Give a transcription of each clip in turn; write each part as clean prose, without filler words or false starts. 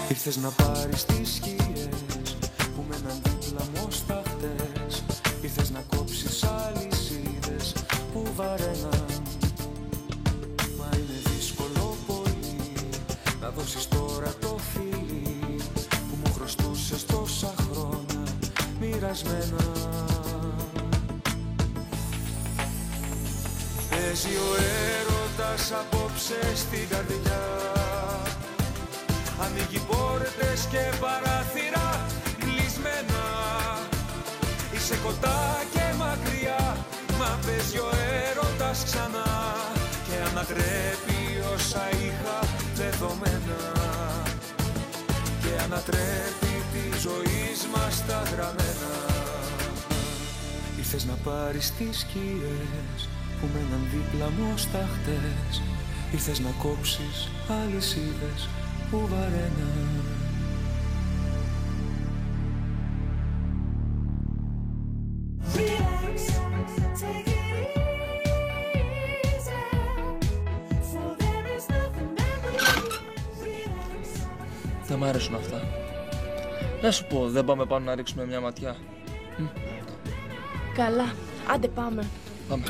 Ήρθες να πάρεις τις σκιές που με έναν δίπλα μοσταχτές. Ήρθες να κόψεις αλυσίδες που βαραίναν. Μα είναι δύσκολο πολύ να δώσεις τώρα το φίλι που μου χρωστούσες τόσα χρόνια μοιρασμένα. Παίζει ο έρωτας απόψε στην καρδιά. Ανοίγει πόρτες και παράθυρα κλεισμένα. Είσαι κοντά και μακριά, μα παίζει ο έρωτας ξανά και ανατρέπει όσα είχα δεδομένα και ανατρέπει τη ζωή μας τα γραμμένα. Ήρθες να πάρεις τις σκιές που μέναν δίπλα μου σταχτές. Ήρθες να κόψεις αλυσίδες που βαραίναν. Δεν μ' αρέσουν αυτά. Να σου πω, δεν πάμε πάνω να ρίξουμε μια ματιά? Καλά, άντε πάμε. Πάμε.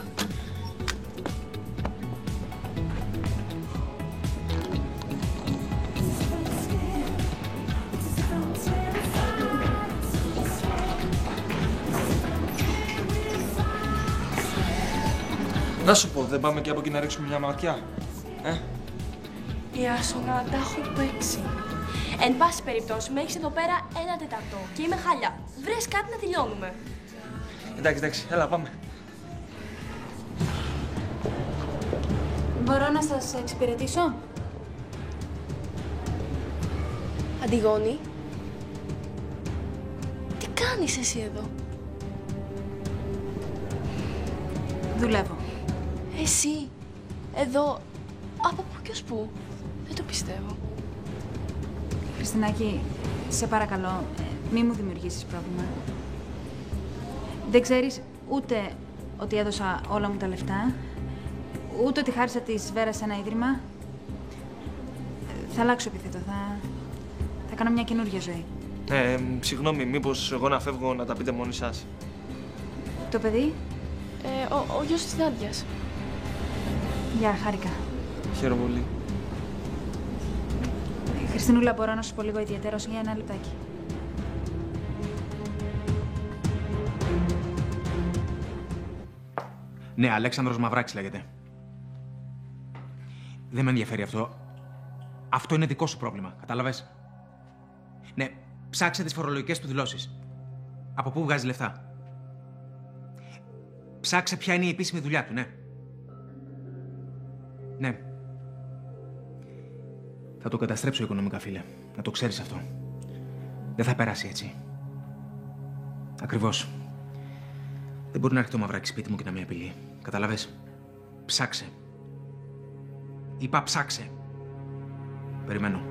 Να σου πω, δεν πάμε και από εκεί να ρίξουμε μια ματιά? Ιάσονα, τα έχω παίξει. Εν πάση περιπτώσει, με έχεις εδώ πέρα 1/4 και είμαι χάλια. Βρες κάτι να τελειώνουμε. Εντάξει, έλα πάμε. Μπορώ να σας εξυπηρετήσω? Αντιγόνη, τι κάνεις εσύ εδώ? Δουλεύω. Εσύ, εδώ, από πού και ως πού? Δεν το πιστεύω. Χριστινάκη, σε παρακαλώ, μη μου δημιουργήσεις πρόβλημα. Δεν ξέρεις ούτε ότι έδωσα όλα μου τα λεφτά, ούτε ότι χάρισα τη Σβέρα σε ένα ίδρυμα. Θα αλλάξω επίθετο, θα κάνω μια καινούργια ζωή. Συγγνώμη, μήπως εγώ να φεύγω να τα πείτε μόνοι σας? Το παιδί? Ο γιος της Νάντιας. Γεια, χάρηκα. Χαίρομαι πολύ. Χριστινούλα, μπορώ να σου πω λίγο ιδιαίτερος για ένα λεπτάκι? Ναι, Αλέξανδρος Μαυράκης λέγεται. Δεν με ενδιαφέρει αυτό. Αυτό είναι δικό σου πρόβλημα, κατάλαβες? Ναι, ψάξε τις φορολογικές του δηλώσεις. Από πού βγάζει λεφτά. Ψάξε ποια είναι η επίσημη δουλειά του, ναι. Ναι. Θα το καταστρέψω οικονομικά, φίλε. Να το ξέρεις αυτό. Δεν θα περάσει έτσι. Ακριβώς. Δεν μπορεί να έρχεται ο Μαυράκης σπίτι μου και να με απειλεί. Καταλαβες. Ψάξε. Είπα ψάξε. Περιμένω.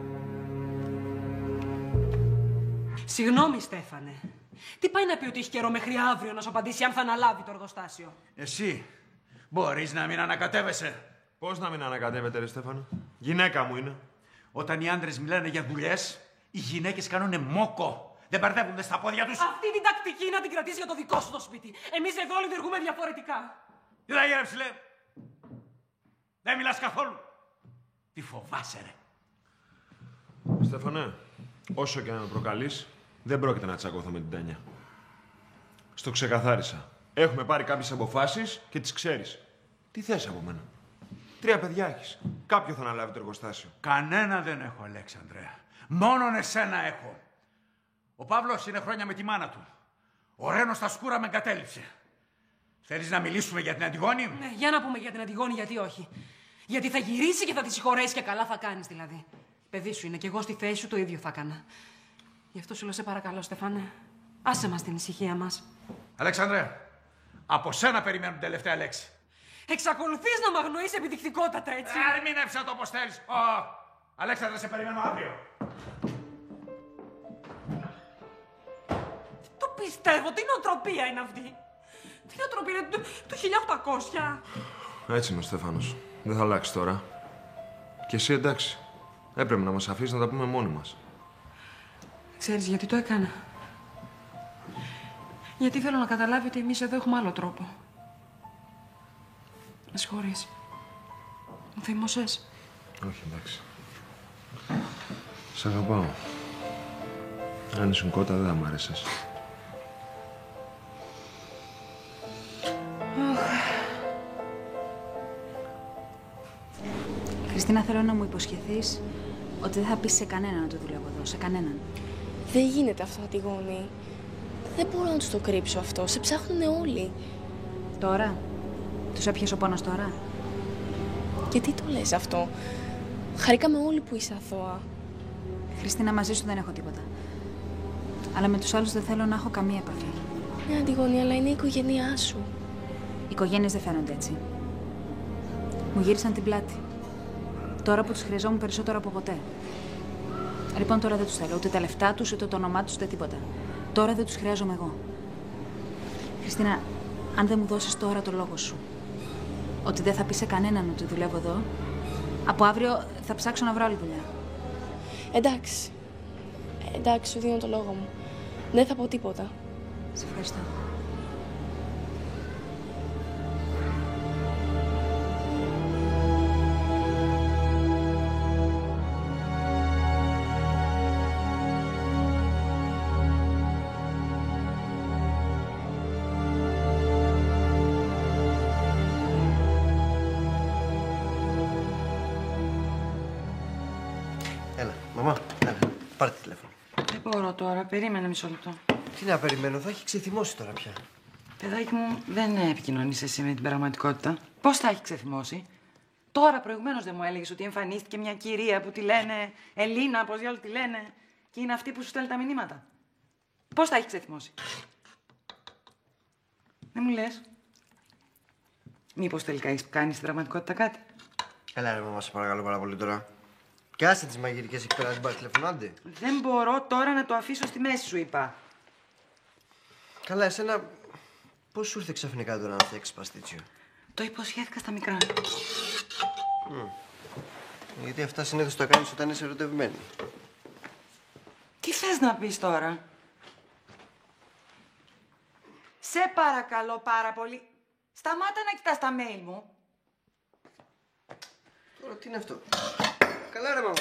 Συγγνώμη, Στέφανε. Τι πάει να πει ότι έχει καιρό μέχρι αύριο να σου απαντήσει αν θα αναλάβει το εργοστάσιο? Εσύ μπορείς να μην ανακατεύεσαι? Πώς να μην ανακατεύεται, ρε Στέφανε? Γυναίκα μου είναι. Όταν οι άντρες μιλάνε για δουλειές, οι γυναίκες κάνουνε μόκο. Δεν μπερδεύονται στα πόδια τους. Αυτή την τακτική να την κρατήσει για το δικό σου το σπίτι. Εμείς εδώ λειτουργούμε διαφορετικά. Τι θα γίνει, ψηλέ? Δεν μιλάς καθόλου. Τι φοβάσαι, ρε? Στέφανε, όσο και να με προκαλείς, δεν πρόκειται να τσακώθω με την Τάνια. Στο ξεκαθάρισα. Έχουμε πάρει κάποιες αποφάσεις και τις ξέρεις. Τι θες από μένα? 3 παιδιά έχεις. Κάποιο θα αναλάβει το εργοστάσιο. Κανένα δεν έχω, Αλέξανδρε. Μόνον εσένα έχω. Ο Παύλος είναι χρόνια με τη μάνα του. Ο Ρένος στα σκούρα με εγκατέλειψε. Θέλεις να μιλήσουμε για την Αντιγόνη? Ναι, για να πούμε για την Αντιγόνη, γιατί όχι. Γιατί θα γυρίσει και θα τη συγχωρέσει και καλά θα κάνεις δηλαδή. Παιδί σου είναι και εγώ στη θέση σου το ίδιο θα έκανα. Γι' αυτό σου λέω, σε παρακαλώ, Στεφάνε, άσε μας την ησυχία μας. Αλέξανδρε, από σένα περιμένουν την τελευταία λέξη. Εξακολουθείς να μ' αγνοείς επιδεικτικότατα, έτσι? Ερμήνεψα το όπως θέλεις. Αλέξανδρε, σε περιμένω αύριο. Το πιστεύω, τι νοοτροπία είναι αυτή. Τι νοοτροπία είναι του 1800. Έτσι είναι ο Στέφανος. Δεν θα αλλάξει τώρα. Και εσύ εντάξει. Έπρεπε να μας αφήσεις να τα πούμε μόνοι μας. Ξέρεις γιατί το έκανα? Γιατί θέλω να καταλάβει ότι εμείς εδώ έχουμε άλλο τρόπο. Με συγχωρείς. Μου θύμωσες? Όχι, εντάξει. Σ' αγαπάω. Αν ήσουν κότα δεν θα μ' άρεσες. Χριστίνα, θέλω να μου υποσχεθείς ότι δεν θα πεις σε κανέναν να το δουλεύω εδώ, σε κανέναν. Δεν γίνεται αυτό, Αντιγόνη. Δεν μπορώ να τους το κρύψω αυτό. Σε ψάχνουνε όλοι. Τώρα? Τους έπιασε ο πόνος τώρα? Γιατί το λες αυτό? Χαρήκαμε όλοι που είσαι αθώα. Χριστίνα, μαζί σου δεν έχω τίποτα. Αλλά με τους άλλους δεν θέλω να έχω καμία επαφή. Ναι, Αντιγόνη, αλλά είναι η οικογένειά σου. Οι οικογένειες δεν φαίνονται έτσι. Μου γύρισαν την πλάτη. Τώρα που τους χρειαζόμουν περισσότερο από ποτέ. Λοιπόν, τώρα δεν τους θέλω. Ούτε τα λεφτά τους, ούτε το όνομά τους, ούτε τίποτα. Τώρα δεν τους χρειάζομαι εγώ. Χριστίνα, αν δεν μου δώσεις τώρα το λόγο σου, ότι δεν θα πει σε κανέναν ότι δουλεύω εδώ, από αύριο θα ψάξω να βρω άλλη δουλειά. Εντάξει. Εντάξει, σου δίνω το λόγο μου. Δεν θα πω τίποτα. Σε ευχαριστώ. Έλα, μαμά, έλα. Πάρε τη τηλέφωνο. Δεν μπορώ τώρα. Περίμενε μισό λεπτό. Τι να περιμένω, θα έχει ξεθυμώσει τώρα πια. Παιδάκι μου, δεν επικοινωνείς εσύ με την πραγματικότητα. Πώς θα έχει ξεθυμώσει? Τώρα προηγουμένως δεν μου έλεγες ότι εμφανίστηκε μια κυρία που τη λένε Ελίνα, πώς διάλογο τη λένε, και είναι αυτή που σου στέλνει τα μηνύματα. Πώς θα έχει ξεθυμώσει? Δεν μου λες? Μήπως τελικά έχεις κάνει στην πραγματικότητα κάτι? Έλα ρε μαμά, σε παρακαλώ πάρα πολύ τώρα. Και άσε τις μαγειρικές εκεί πέρα, δεν πάρει τηλέφωνο, άντε. Δεν μπορώ τώρα να το αφήσω στη μέση, σου είπα. Καλά, εσένα πώς σου ήρθε ξαφνικά τώρα να φτιάξεις παστίτσιο? Το υποσχέθηκα στα μικρά. Γιατί αυτά συνήθως τα κάνεις όταν είσαι ερωτευμένη. Τι θες να πεις τώρα? Σε παρακαλώ πάρα πολύ. Σταμάτα να κοιτάς τα mail μου. Τώρα τι είναι αυτό? Καλά ρε μαμά.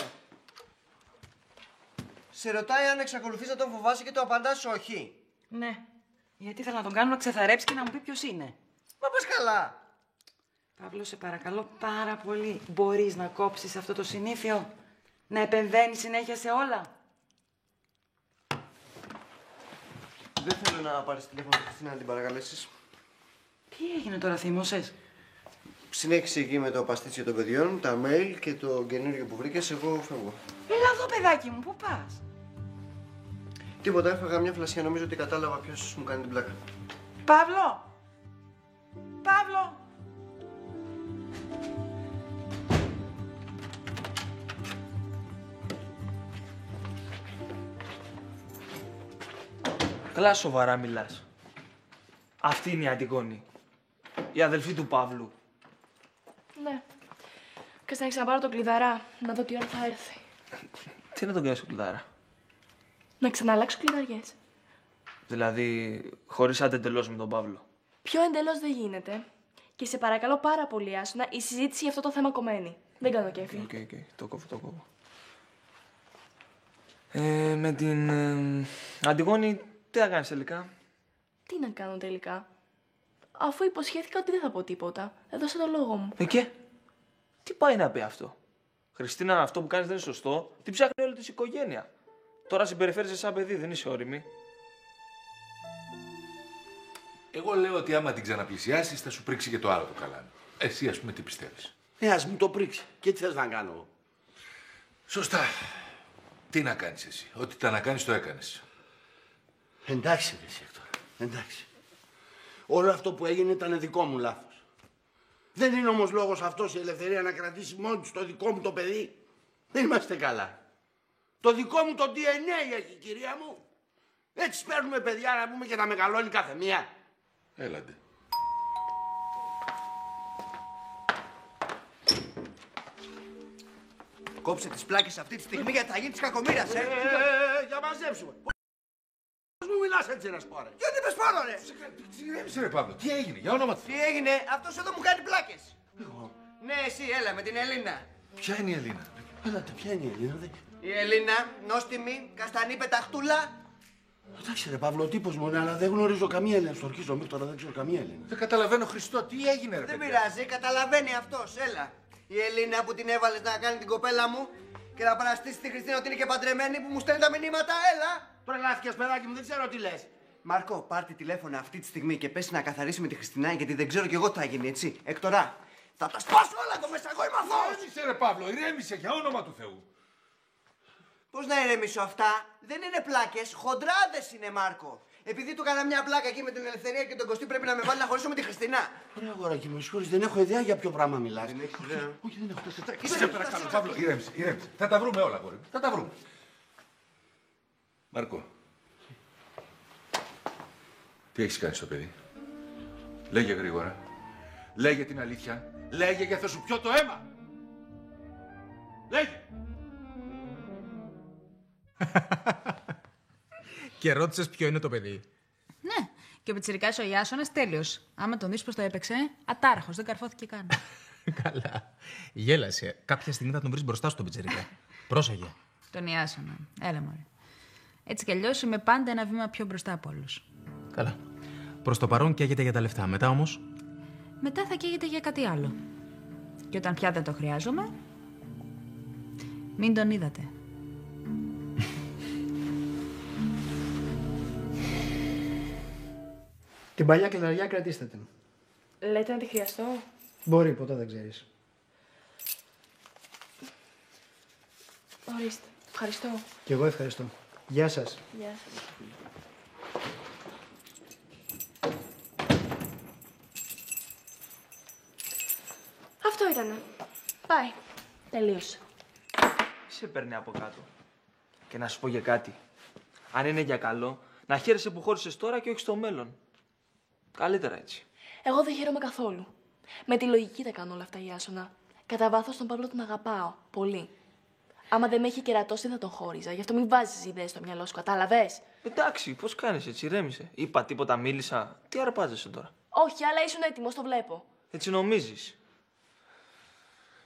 Σε ρωτάει αν εξακολουθείς να τον φοβάσαι και το απαντάς όχι. Ναι. Γιατί θέλω να τον κάνω να ξεθαρέψει και να μου πει ποιος είναι. Μα πας καλά. Παύλο, σε παρακαλώ πάρα πολύ. Μπορείς να κόψεις αυτό το συνήθειο? Να επεμβαίνεις συνέχεια σε όλα? Δεν θέλω να πάρεις τηλέφωνο στη Χριστίνα να την παρακαλέσεις. Τι έγινε τώρα, θύμωσες? Συνέχισε εκεί με το παστίτσιο των παιδιών, τα mail και το καινούριο που βρήκες, εγώ φεύγω. Έλα εδώ, παιδάκι μου, πού πας? Τίποτα, έφαγα μια φλασιά, νομίζω ότι κατάλαβα ποιος μου κάνει την πλάκα. Παύλο! Παύλο! Καλά σοβαρά μιλάς. Αυτή είναι η Αντιγόνη. Η αδελφή του Παύλου. Ναι. Κάτσε να ξαναπάρω το κλειδαρά, να δω τι ώρα θα έρθει. Τι να τον κάνεις το κλειδάρα? Να ξαναλλάξω κλειδαριές. Δηλαδή, χωρίς άντε εντελώς με τον Παύλο. Πιο εντελώς δεν γίνεται. Και σε παρακαλώ πάρα πολύ, Άσονα, η συζήτηση για αυτό το θέμα κομμένη. Δεν κάνω κέφι. Οκ. Το κόβω. Με την Αντιγόνη, τι θα κάνεις τελικά? Τι να κάνω τελικά? Αφού υποσχέθηκα ότι δεν θα πω τίποτα. Έδωσα το λόγο μου. Και τι πάει να πει αυτό? Χριστίνα, αυτό που κάνεις δεν είναι σωστό. Την ψάχνει όλη της οικογένεια. Τώρα συμπεριφέρεσαι σαν παιδί, δεν είσαι όριμη. Εγώ λέω ότι άμα την ξαναπλησιάσεις θα σου πρίξει και το άλλο το καλάμι. Εσύ, ας πούμε, τι πιστεύεις? Ας μου το πρίξει. Και τι θες να κάνω? Σωστά. Τι να κάνεις εσύ? Ό,τι τα να κάνεις το έκανες. Εντάξει, ρε Σέκτορ. Εντάξει. Όλο αυτό που έγινε ήταν δικό μου λάθος. Δεν είναι όμως λόγος αυτός η ελευθερία να κρατήσει μόνη της το δικό μου το παιδί. Δεν είμαστε καλά. Το δικό μου το DNA έχει, κυρία μου. Έτσι παίρνουμε παιδιά να πούμε και να μεγαλώνει κάθε μία. Έλαντε. Κόψε τις πλάκες αυτή τη στιγμή γιατί θα γίνει της κακομοίρας, Για μαζέψουμε. Πώς μου μιλάς έτσι να σπόρε. Γιατί με σπόρω, ρε. Ηρέμησε ρε Παύλο, τι έγινε, για όνομα του. Τι έγινε, αυτός εδώ μου κάνει πλάκες. Ναι, εσύ, έλα με την Ελίνα. Ποια είναι η Ελίνα? Έλατε, ποια είναι η Ελίνα? Η Ελίνα, νόστιμη, καστανή πεταχτούλα. Εντάξει ρε Παύλο, ο τύπος μου είναι, αλλά δεν γνωρίζω καμία Έλληνα. Στο ορκίζω μέχρι τώρα, δεν ξέρω καμία Έλληνα. Δεν καταλαβαίνω, Χριστό, τι έγινε ρε Δεν παιδιά. πειράζει, καταλαβαίνει αυτός, έλα. Η Ελίνα που την έβαλες να κάνει την κοπέλα μου και να παραστήσει τη Χριστίνα ότι είναι και παντρεμένη που μου στέλνει τα μηνύματα, έλα. Τρελάθηκες παιδάκι μου, δεν ξέρω τι λες. Μάρκο, πάρ' τη τηλέφωνα αυτή τη στιγμή και πες να καθαρίσει με τη Χριστίνα γιατί δεν ξέρω κι εγώ τι θα γίνει, έτσι. Εκ τώρα, θα τα σπάσω όλα εδώ μέσα, εγώ είμαι αθώος. Ηρέμησε ρε Παύλο, ηρέμησε για όνομα του Θεού. Πώς να ηρεμήσω αυτά, δεν είναι πλάκες, χοντράδες είναι Μάρκο. Επειδή του έκανα μια πλάκα εκεί με την Ελευθερία και τον Κωστή πρέπει να με βάλει να χωρίσω με τη Χριστίνα. Ωραία, αγοράκι, με συγχωρείς, δεν έχω ιδέα για ποιο πράγμα μιλάς. Δεν έχεις ιδέα. Όχι, δεν έχω. Σε παρακαλώ, Παύλο, ηρέμησε, ηρέμησε. Θα τα βρούμε όλα, αγόρι. Θα τα βρούμε. Μάρκο, τι έχεις κάνει στο παιδί? Λέγε γρήγορα. Λέγε την αλήθεια. Λέγε και θα σου πιω το αίμα. Λέγε. Και ρώτησες ποιο είναι το παιδί. Ναι, και ο πιτσιρικάς ο Ιάσονας τέλειος. Άμα τον δεις πως το έπαιξε, ατάραχος, δεν καρφώθηκε καν. Καλά. Γέλασε. Κάποια στιγμή θα τον βρεις μπροστά στον πιτσιρικά. Πρόσεχε. Τον Ιάσονα. Έλα μωρέ. Έτσι κι αλλιώς είμαι πάντα ένα βήμα πιο μπροστά από όλους. Καλά. Προς το παρόν καίγεται για τα λεφτά. Μετά όμως. Μετά θα καίγεται για κάτι άλλο. Και όταν πια δεν το χρειάζομαι, μην τον είδατε. Την παλιά κλειδαριά κρατήστε την. Λέτε να τη χρειαστώ. Μπορεί, ποτέ δεν ξέρεις. Ορίστε. Ευχαριστώ. Κι εγώ ευχαριστώ. Γεια σας. Γεια σας. Αυτό ήτανε. Πάει. Τελείωσε. Σε παίρνει από κάτω. Και να σου πω για κάτι. Αν είναι για καλό, να χαίρεσαι που χώρισες τώρα και όχι στο μέλλον. Καλύτερα έτσι. Εγώ δεν χαίρομαι καθόλου. Με τη λογική τα κάνω όλα αυτά, Ιάσονα. Κατά βάθος τον Παύλο τον αγαπάω. Πολύ. Άμα δεν με έχει κερατώσει θα τον χώριζα. Γι' αυτό μην βάζεις ιδέες στο μυαλό σου, κατάλαβες. Εντάξει, πώς κάνεις έτσι, ηρέμησε. Είπα τίποτα, μίλησα. Τι αρπάζεσαι τώρα. Όχι, αλλά ήσουν έτοιμος, το βλέπω. Έτσι νομίζεις.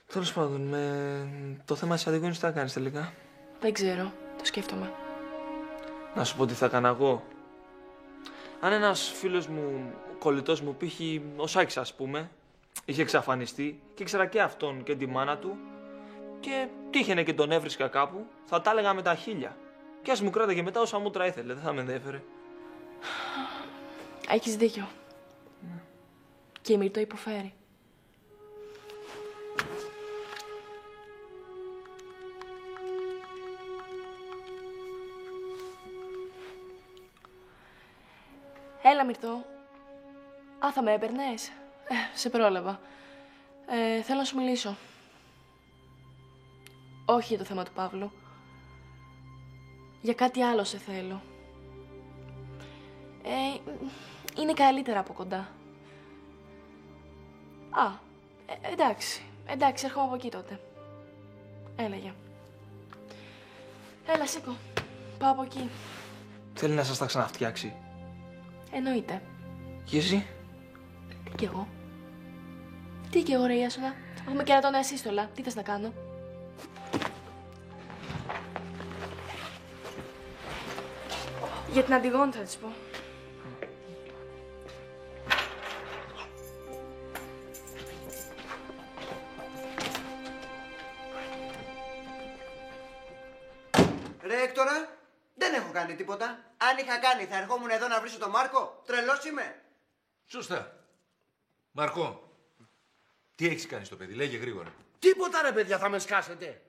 Τέλος πάντων, με το θέμα της Αντιγόνης τι θα κάνεις τελικά? Δεν ξέρω. Το σκέφτομαι. Να σου πω τι θα έκανα εγώ. Αν ένας φίλος μου, κολλητός μου, π.χ. ο Σάκης ας πούμε, είχε εξαφανιστεί και ήξερα και αυτόν και τη μάνα του και τύχαινε και τον έβρισκα κάπου, θα τα έλεγα με τα χίλια. Και ας μου κράταγε μετά όσα μούτρα ήθελε, δεν θα με ενδιέφερε. Έχεις δίκιο. Και η Μυρτώ υποφέρει. Έλα, Μυρτώ. Α, θα με έπαιρνες. Σε πρόλαβα. Θέλω να σου μιλήσω. Όχι για το θέμα του Παύλου. Για κάτι άλλο σε θέλω. Είναι καλύτερα από κοντά. Α, εντάξει. Εντάξει, έρχομαι από εκεί τότε. Έλα, γεια. Έλα, σήκω. Πάω από εκεί. Θέλει να σας τα ξαναφτιάξει. Εννοείται. Και εσύ? Κι εγώ. Τι κι εγώ, ρε Ιάσονα. Έχουμε κερατώνα ασύστολα. Τι θες να κάνω? Για την Αντιγόνη θα της πω. Ρε Έκτορα, δεν έχω κάνει τίποτα. Αν είχα κάνει θα ερχόμουν εδώ να βρίσω τον Μάρκο. Τρελός είμαι. Σωστά. Μαρκό, τι έχεις κάνει στο παιδί, λέγε γρήγορα. Τίποτα ρε παιδιά, θα με σκάσετε.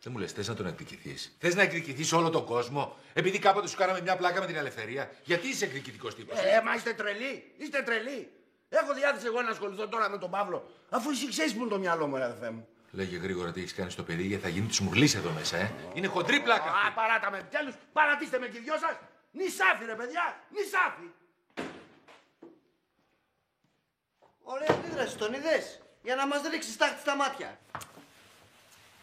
Δεν μου λες, θες να τον εκδικηθείς? Θες να εκδικηθείς όλο τον κόσμο, επειδή κάποτε σου κάναμε μια πλάκα με την Ελευθερία? Γιατί είσαι εκδικητικός τύπος? Μα είστε τρελοί, είστε τρελοί. Έχω διάθεση εγώ να ασχοληθώ τώρα με τον Παύλο, αφού εσύ ξέρεις που είναι το μυαλό μου, ρε αδερφέ μου. Λέγε γρήγορα τι έχεις κάνει στο παιδί, γιατί θα γίνει της μουγλής εδώ μέσα, Είναι χοντρή πλάκα. Παράτα με επιτέλους, παρατήστε με και οι δυο σας. Νησάφι ρε παιδιά, νησάφι. Ωραία αντίδραση, τον είδες. Για να μας ρίξει στάχτη στα μάτια.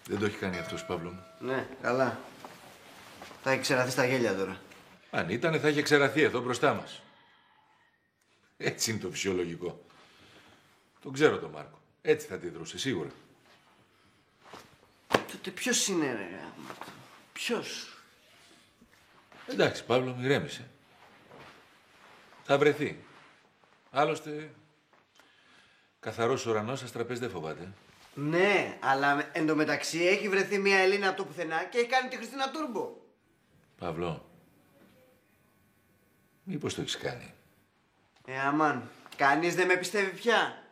Δεν το έχει κάνει αυτός, Παύλο μου. Ναι, καλά. Θα έχει ξεραθεί στα γέλια τώρα. Αν ήτανε, θα είχε ξεραθεί εδώ μπροστά μας. Έτσι είναι το φυσιολογικό. Τον ξέρω τον Μάρκο. Έτσι θα αντιδρούσε, σίγουρα. Τότε ποιος είναι, ρε? Ποιος? Εντάξει, Παύλο, ηρέμησε. Θα βρεθεί. Άλλωστε, καθαρός ουρανός αστραπές δεν φοβάται. Ναι, αλλά εντωμεταξύ έχει βρεθεί μια Ελίνα από το πουθενά και έχει κάνει τη Χριστίνα Τούρμπο. Παύλο, μήπως το έχεις κάνει? Αμάν, κανείς δεν με πιστεύει πια.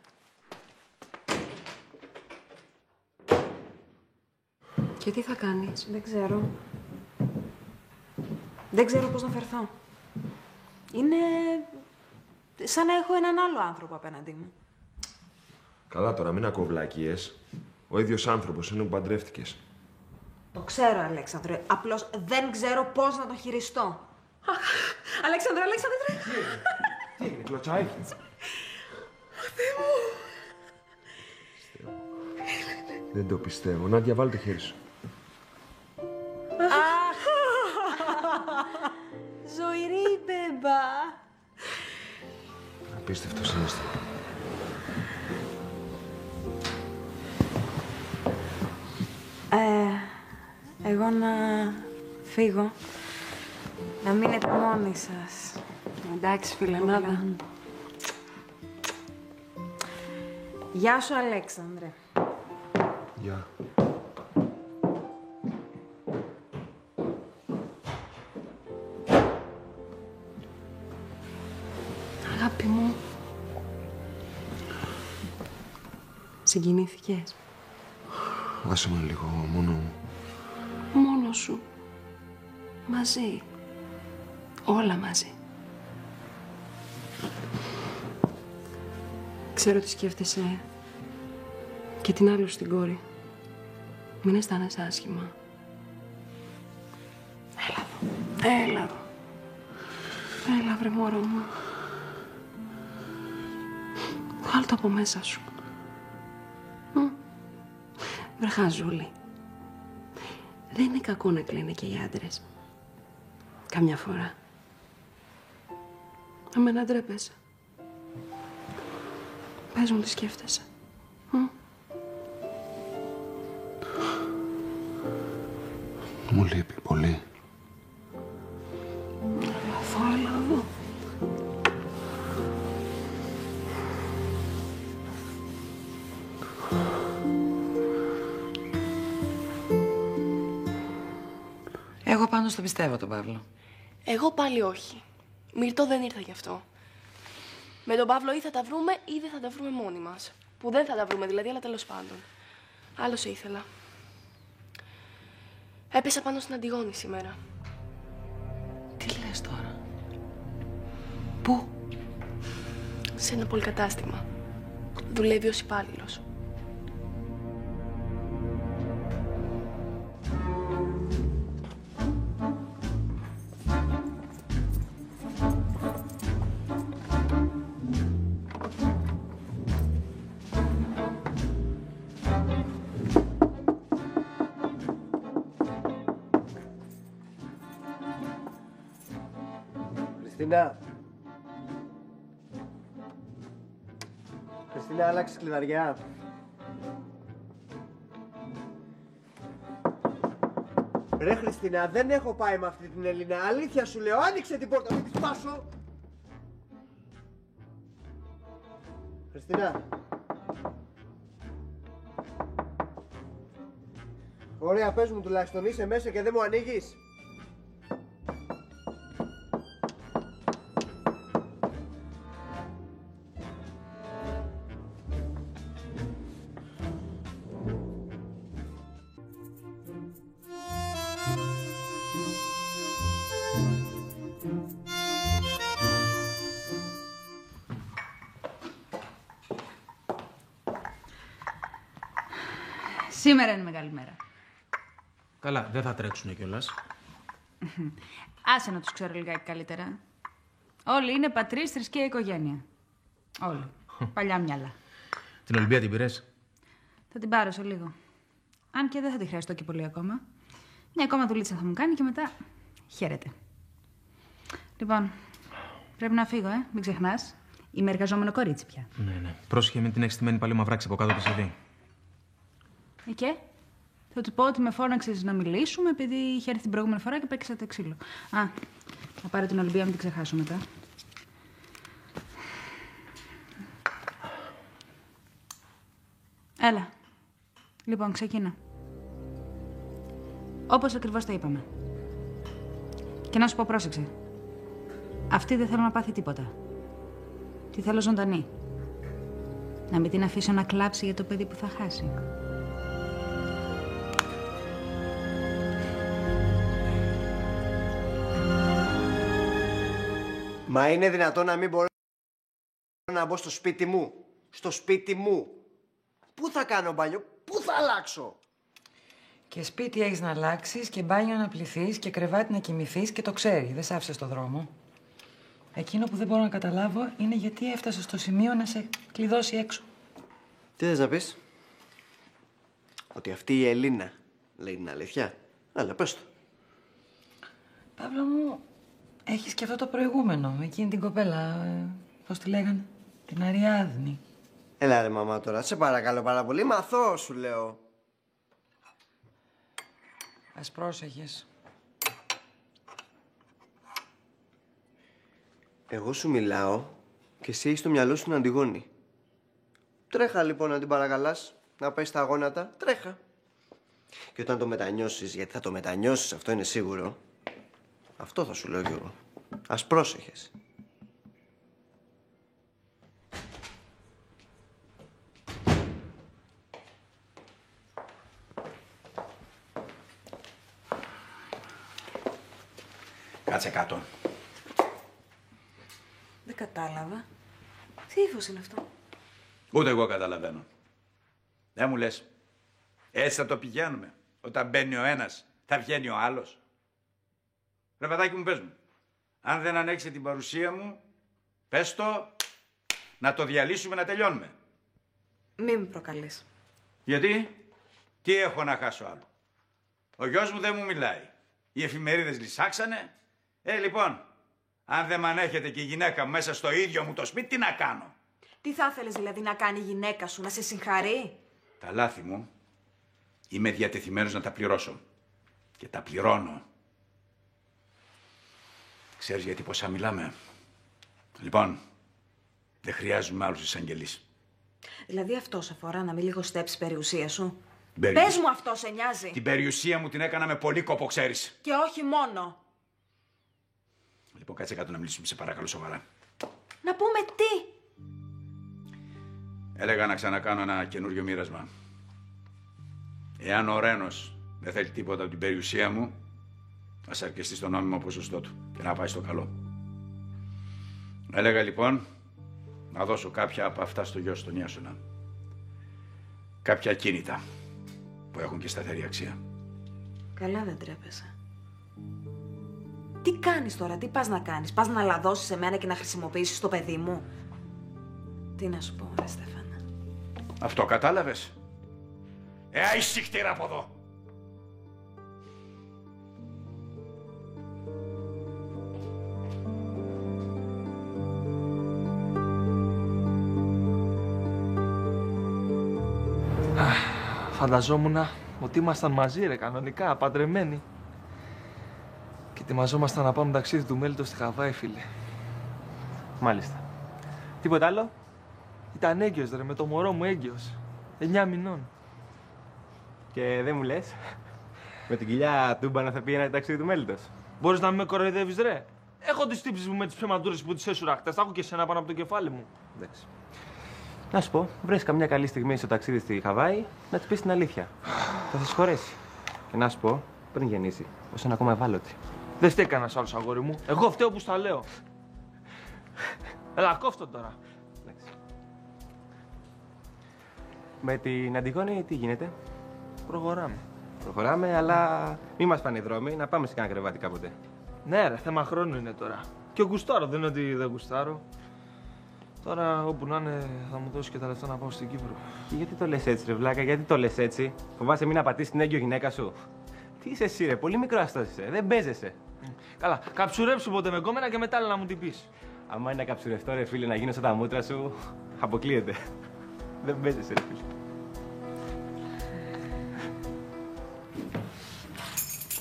Και τι θα κάνεις? Δεν ξέρω. Δεν ξέρω πώς να φερθώ. Είναι σαν να έχω έναν άλλο άνθρωπο απέναντί μου. Καλά τώρα, μην ακοβλακίες. Ο ίδιος άνθρωπος είναι που παντρεύτηκες. Το ξέρω, Αλέξανδρε. Απλώς δεν ξέρω πώς να το χειριστώ. Αλέξανδρε, Αλέξανδρε! Τι έγινε, κλωτσάκι? Θεέ μου! Δεν το πιστεύω. Νάντια, βάλε το χέρι σου. Ζωηρή μπέμπα! Απίστευτο συναίσθημα. Εγώ να φύγω. Να μείνετε μόνοι σας. Εντάξει, φιλενάδα. Γεια σου, Αλέξανδρε. Γεια. Αγάπη μου. Συγκινήθηκες? Άσε με λίγο, μόνο μου. Μόνος σου. Μαζί. Όλα μαζί. Ξέρω τι σκέφτεσαι. Και την άλλη στην κόρη. Μην αισθάνεσαι άσχημα. Έλα εδώ. Έλα εδώ. Έλα, βρε μωρό μου. Βγάλ' το από μέσα σου. Βρε χαζούλη. Δεν είναι κακό να κλαίνε και οι άντρες. Καμιά φορά. Εμένα ντρέπεσαι. Πες μου τι σκέφτεσαι. Μου λείπει πολύ. Έλα εδώ. Εγώ πάντως το πιστεύω τον Παύλο. Εγώ πάλι όχι. Μυρτώ δεν ήρθα γι' αυτό. Με τον Παύλο ή θα τα βρούμε ή δεν θα τα βρούμε μόνοι μας. Που δεν θα τα βρούμε δηλαδή, αλλά τέλος πάντων. Άλλο σε ήθελα. Έπεσα πάνω στην Αντιγόνη σήμερα. Τι λες τώρα? Πού? Σε ένα πολυκατάστημα. Δουλεύει ως υπάλληλος. Χριστίνα, άλλαξες κλειδαριά. Ρε Χριστίνα, δεν έχω πάει με αυτή την Ελίνα. Αλήθεια σου λέω, άνοιξε την πόρτα, μην τη σπάσω. Χριστίνα. Ωραία, πες μου τουλάχιστον, είσαι μέσα και δεν μου ανοίγεις. Σήμερα είναι μεγάλη μέρα. Καλά, δεν θα τρέξουνε κιόλας. Άσε να τους ξέρω λιγάκι καλύτερα. Όλοι είναι πατρίς, θρησκεία, οικογένεια. Όλοι. Παλιά μυαλά. Την Ολυμπία την πήρες? Θα την πάρω σε λίγο. Αν και δεν θα τη χρειαστώ και πολύ ακόμα. Μια ακόμα δουλίτσα θα μου κάνει και μετά χαίρετε. Λοιπόν, πρέπει να φύγω, μην ξεχνάς. Είμαι εργαζόμενο κορίτσι πια. Ναι. Πρόσεχε, μην την έχεις στημένη πάλι μαυράξει από κάτω το παιδί. Και θα του πω ότι με φώναξες να μιλήσουμε επειδή είχε έρθει την προηγούμενη φορά και παίξατε ξύλο. Θα πάρω την Ολυμπία, μην την ξεχάσω μετά. Έλα. Λοιπόν, ξεκίνα. Όπως ακριβώς το είπαμε. Και να σου πω, πρόσεξε. Αυτή δεν θέλω να πάθει τίποτα. Τη θέλω ζωντανή. Να μην την αφήσω να κλάψει για το παιδί που θα χάσει. Μα είναι δυνατόν να μην μπορώ να μπω στο σπίτι μου? Στο σπίτι μου. Πού θα κάνω μπάνιο, πού θα αλλάξω? Και σπίτι έχεις να αλλάξεις και μπάνιο να πληθείς και κρεβάτι να κοιμηθείς και το ξέρει. Δεν σ' άφησε στο δρόμο. Εκείνο που δεν μπορώ να καταλάβω είναι γιατί έφτασε στο σημείο να σε κλειδώσει έξω. Τι θες να πεις? Ότι αυτή η Ελίνα λέει την αλήθεια? Έλα, πες το. Παύλο μου, έχεις και αυτό το προηγούμενο με εκείνη την κοπέλα. Πώς τη λέγανε? Την Αριάδνη. Έλα ρε μαμά τώρα, σε παρακαλώ πάρα πολύ. Μαθώ σου λέω. Ας πρόσεχες. Εγώ σου μιλάω και εσύ έχεις στο μυαλό σου την Αντιγόνη. Τρέχα λοιπόν να την παρακαλάς, να πάει στα γόνατα. Τρέχα. Και όταν το μετανιώσεις, γιατί θα το μετανιώσεις, αυτό είναι σίγουρο. Αυτό θα σου λέω κι εγώ. Ας πρόσεχες. Κάτσε κάτω. Δεν κατάλαβα. Τι ύφος είναι αυτό? Ούτε εγώ καταλαβαίνω. Δεν μου λες. Έτσι θα το πηγαίνουμε. Όταν μπαίνει ο ένας, θα βγαίνει ο άλλος. Ρε παιδάκι μου, πες μου. Αν δεν ανέχεσαι την παρουσία μου, πες το, να το διαλύσουμε, να τελειώνουμε. Μη με προκαλείς. Γιατί? Τι έχω να χάσω άλλο? Ο γιος μου δεν μου μιλάει. Οι εφημερίδες λυσάξανε. Λοιπόν, αν δεν μ' ανέχεται και η γυναίκα μου μέσα στο ίδιο μου το σπίτι, τι να κάνω? Τι θα ήθελες δηλαδή να κάνει η γυναίκα σου, να σε συγχαρεί? Τα λάθη μου είμαι διατεθειμένος να τα πληρώσω. Και τα πληρώνω. Ξέρεις γιατί πόσα μιλάμε? Λοιπόν, δεν χρειάζομαι άλλους εισαγγελείς. Δηλαδή αυτό σε αφορά να μην λιγοστέψεις περιουσία σου? Πες μου, αυτό σε νοιάζει? Την περιουσία μου την έκανα με πολύ κόπο, ξέρεις. Και όχι μόνο. Λοιπόν, κάτσε κάτω να μιλήσουμε, σε παρακαλώ σοβαρά. Να πούμε τι? Έλεγα να ξανακάνω ένα καινούριο μοίρασμα. Εάν ο Ρένος δεν θέλει τίποτα από την περιουσία μου, ας αρκεστεί στο νόμιμο ποσοστό του και να πάει στο καλό. Έλεγα λοιπόν να δώσω κάποια από αυτά στο γιο στον Ιάσονα. Κάποια ακίνητα που έχουν και σταθερή αξία. Καλά δεν τρέπεσαι. Τι κάνεις τώρα, τι πας να κάνεις? Πας να λαδώσεις εμένα και να χρησιμοποιήσεις το παιδί μου? Τι να σου πω, ρε Στέφανα? Αυτό κατάλαβες? Άισιχτήρα από εδώ! Φανταζόμουν ότι ήμασταν μαζί ρε, κανονικά, παντρεμένοι. Και ετοιμαζόμασταν να πάμε ταξίδι του Μέλιτος στη Χαβάη, φίλε. Μάλιστα. Τίποτα άλλο? Ήταν έγκυος ρε, με το μωρό μου έγκυος. 9 μηνών. Και δεν μου λες, με την κοιλιά τούμπανα θα πήγαινα ταξίδι του Μέλιτος? Μπορείς να με κοροϊδεύεις ρε? Έχω τις τύψεις μου με τις ψεματούρες που τις έσουρα χτες. Τα έχω και εσένα πάνω από το κεφάλι μου. Εντάξει. Να σου πω, βρες καμιά καλή στιγμή στο ταξίδι στη Χαβάη να της πεις την αλήθεια. Θα σε συγχωρέσει. Και να σου πω, πριν γεννήσει, όσο είναι ακόμα ευάλωτη. Δεν φταίει κανένας άλλος, αγόρι μου. Εγώ φταίω που στα λέω. Έλα, κόφτω τώρα. Εντάξει. Με την Αντιγόνη τι γίνεται? Προχωράμε. Προχωράμε, αλλά μη μας πάνε οι δρόμοι, να πάμε σε κανένα κρεβάτι κάποτε. Ναι, ρε, θέμα χρόνου είναι τώρα. Και γουστάρω, δεν είναι ότι δεν γουστάρω. Τώρα όπου να είναι θα μου δώσει και τα λεφτά να πάω στην Κύπρο. Και γιατί το λες έτσι, ρε βλάκα, γιατί το λες έτσι? Φοβάσαι μην να πατήσει την έγκυο γυναίκα σου? Τι είσαι εσύ, ρε, πολύ μικρό αστός είσαι, δεν παίζεσαι. Καλά, καψουρέψου ποτέ με κόμενα και μετά να μου την πεις. Άμα είναι να καψουρευτώ, ρε φίλε, να γίνω σαν τα μούτρα σου, αποκλείεται. Δεν παίζεσαι, ρε φίλε.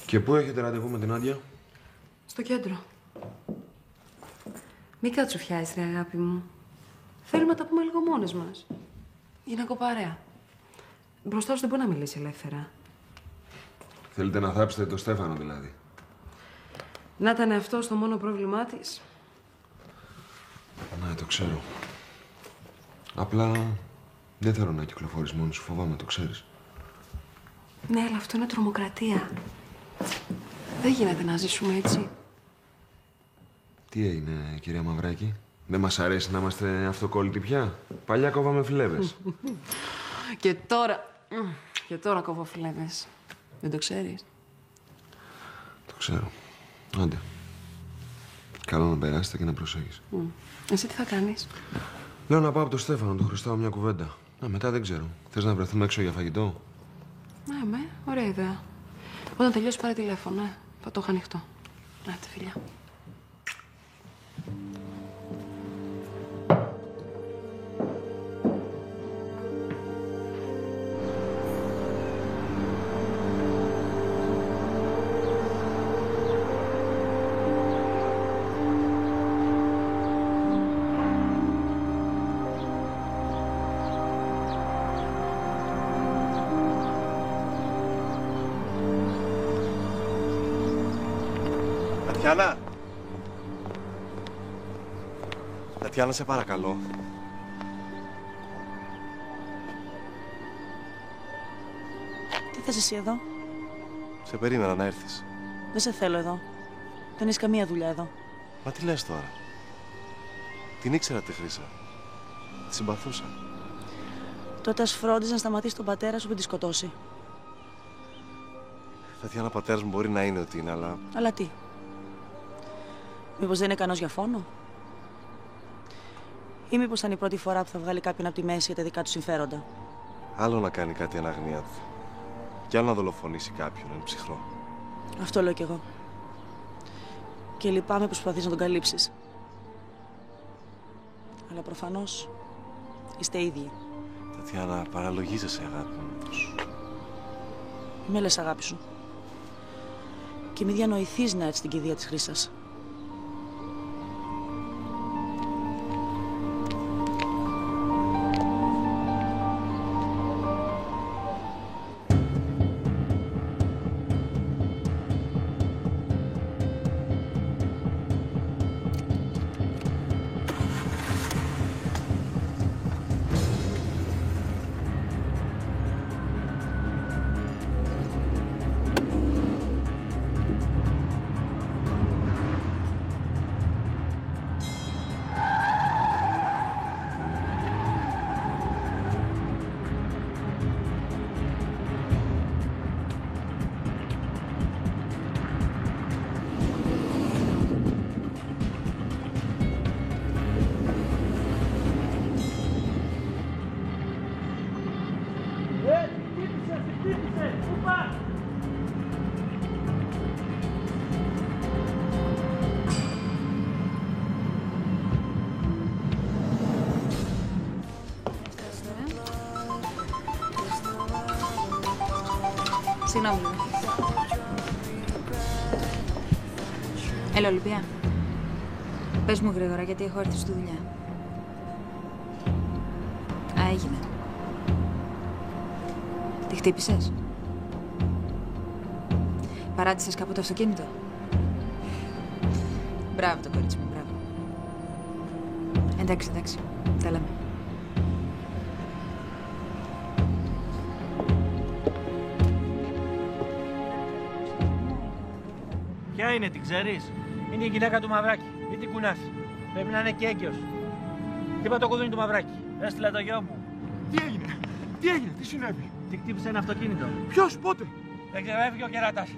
Και πού έχετε ραντεβού με την Άντια? Στο κέντρο. Μην κατσουφιάζεις, ρε αγάπη μου. Θέλουμε να τα πούμε λίγο μόνες μας. Γυναικοπαρέα. Μπροστά σου δεν μπορεί να μιλήσει ελεύθερα. Θέλετε να θάψετε το Στέφανο, δηλαδή? Να ήταν αυτό το μόνο πρόβλημά της. Ναι, το ξέρω. Απλά δεν θέλω να κυκλοφορείς μόνος σου, φοβάμαι, το ξέρεις. Ναι, αλλά αυτό είναι τρομοκρατία. Δεν γίνεται να ζήσουμε έτσι. Τι έγινε, κυρία Μαυράκη? Δεν μας αρέσει να είμαστε αυτοκόλλητοι πια? Παλιά κόβαμε φλέβες. Και τώρα κόβω φλέβες. Δεν το ξέρεις? Το ξέρω. Άντε. Καλό να περάσετε και να προσέχεις. Εσύ τι θα κάνεις? Λέω να πάω από το Στέφανο, του χρωστάω μια κουβέντα. Μετά δεν ξέρω. Θες να βρεθούμε έξω για φαγητό? Ναι, ωραία ιδέα. Όταν τελειώσει πάρε τηλέφωνο, θα το έχω ανοιχτό. Άντε, φιλιά. Τατιάνα! Τατιάνα, σε παρακαλώ. Τι θες εσύ εδώ? Σε περίμενα να έρθεις. Δεν σε θέλω εδώ. Δεν έχεις καμία δουλειά εδώ. Μα τι λες τώρα? Την ήξερα τη Χρύσα. Τη συμπαθούσα. Τότε ας φρόντιζε να σταματήσει τον πατέρα σου που τη σκοτώσει. Τατιάνα, ο πατέρας μου μπορεί να είναι ό,τι είναι, αλλά... Αλλά τι? Μήπως δεν είναι ικανός για φόνο? Ή μήπως θα είναι η πρώτη φορά που θα βγάλει κάποιον από τη μέση για τα δικά του συμφέροντα? Άλλο να κάνει κάτι εν αγνία του. Κι άλλο να δολοφονήσει κάποιον εν ψυχρό. Αυτό λέω κι εγώ. Και λυπάμαι που προσπαθείς να τον καλύψεις. Αλλά προφανώς είστε ίδιοι. Τατιάνα, παραλογίζεσαι, αγάπη μου. Μη λες αγάπη σου. Και μη διανοηθείς να έρθεις στην κηδεία της Χρύσας. Συγγνώμη. Έλα, Ολυμπία. Πες μου γρήγορα, γιατί έχω έρθει στη δουλειά. Α, έγινε. Τη χτύπησες? Παράτησες κάπου το αυτοκίνητο? Μπράβο το κορίτσι μου, μπράβο. Εντάξει, εντάξει. Τα λέμε. Ποια είναι, την ξέρεις? Είναι η γυναίκα του Μαυράκη. Μην την κουνάς. Πρέπει να είναι και έγκυος. Χτύπα το κουδούνι του Μαυράκη. Έστειλα το γιο μου. Τι έγινε? Τι έγινε? Τι συνέβη? Τη χτύπησε ένα αυτοκίνητο. Ποιος? Πότε? Δεν ξέρω, έφυγε ο κεράτας.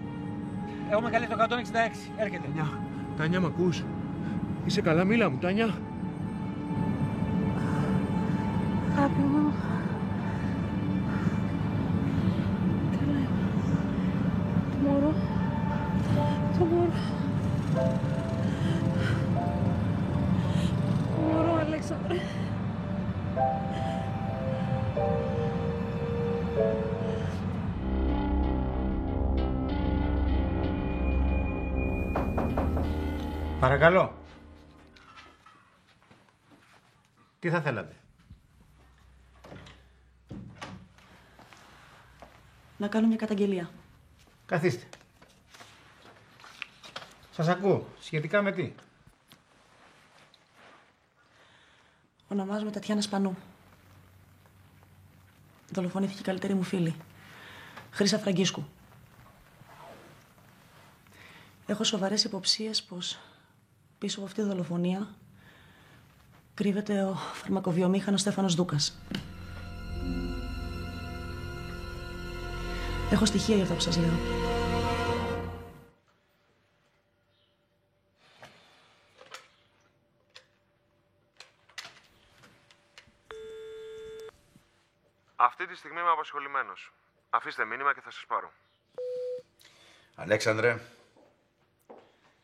Έχουμε καλέσει το 166. Έρχεται. Τάνια, μ' ακούς? Είσαι καλά, μίλα μου, Τάνια. Αγάπη μου. Το μωρό. Το μωρό. Το μωρό, Αλέξανδρε. Παρακαλώ. Τι θα θέλατε? Να κάνω μια καταγγελία. Καθίστε. Σας ακούω. Σχετικά με τι? Ονομάζομαι Τατιάνα Σπανού. Δολοφονήθηκε η καλύτερη μου φίλη, Χρύσα Φραγκίσκου. Έχω σοβαρές υποψίες πως πίσω από αυτή τη δολοφονία κρύβεται ο φαρμακοβιομήχανος Στέφανος Δούκας. Έχω στοιχεία για αυτά που σας λέω. Αυτή τη στιγμή είμαι απασχολημένος. Αφήστε μήνυμα και θα σας πάρω. Αλέξανδρε,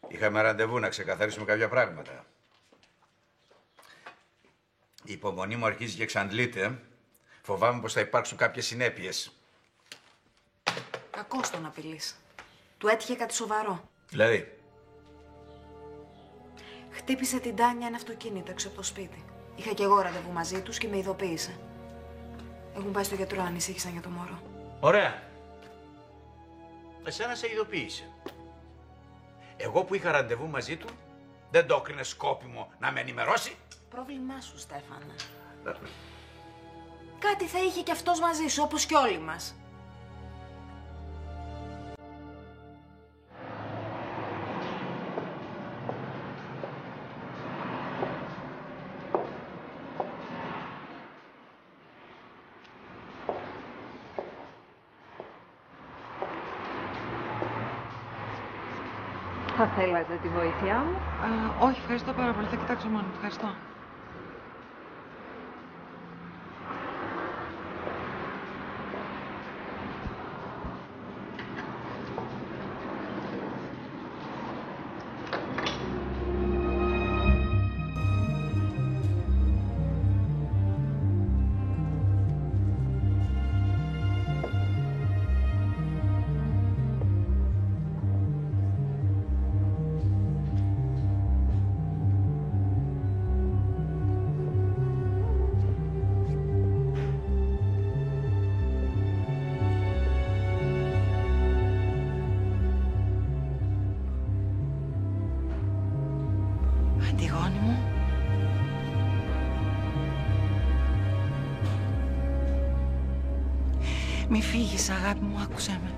είχαμε ραντεβού να ξεκαθαρίσουμε κάποια πράγματα. Η υπομονή μου αρχίζει και εξαντλείται. Φοβάμαι πως θα υπάρξουν κάποιες συνέπειες. Κακός τον απειλείς. Του έτυχε κάτι σοβαρό. Δηλαδή? Χτύπησε την Τάνια ένα αυτοκίνητο έξω από το σπίτι. Είχα και εγώ ραντεβού μαζί τους και με ειδοποίησε. Έχουν πάει στο γιατρό, ανησύχησαν για το μωρό. Ωραία. Εσένα σε ειδοποίησε. Εγώ που είχα ραντεβού μαζί του, δεν το έκρινε σκόπιμο να με ενημερώσει. Πρόβλημά σου, Στέφανε. Κάτι θα είχε κι αυτός μαζί σου, όπως κι όλοι μας. Θα θέλατε τη βοήθειά μου? Όχι, ευχαριστώ πάρα πολύ. Θα κοιτάξω μόνο. Ευχαριστώ. Αντιγόνη μου. Μη φύγεις, αγάπη μου, άκουσέ με.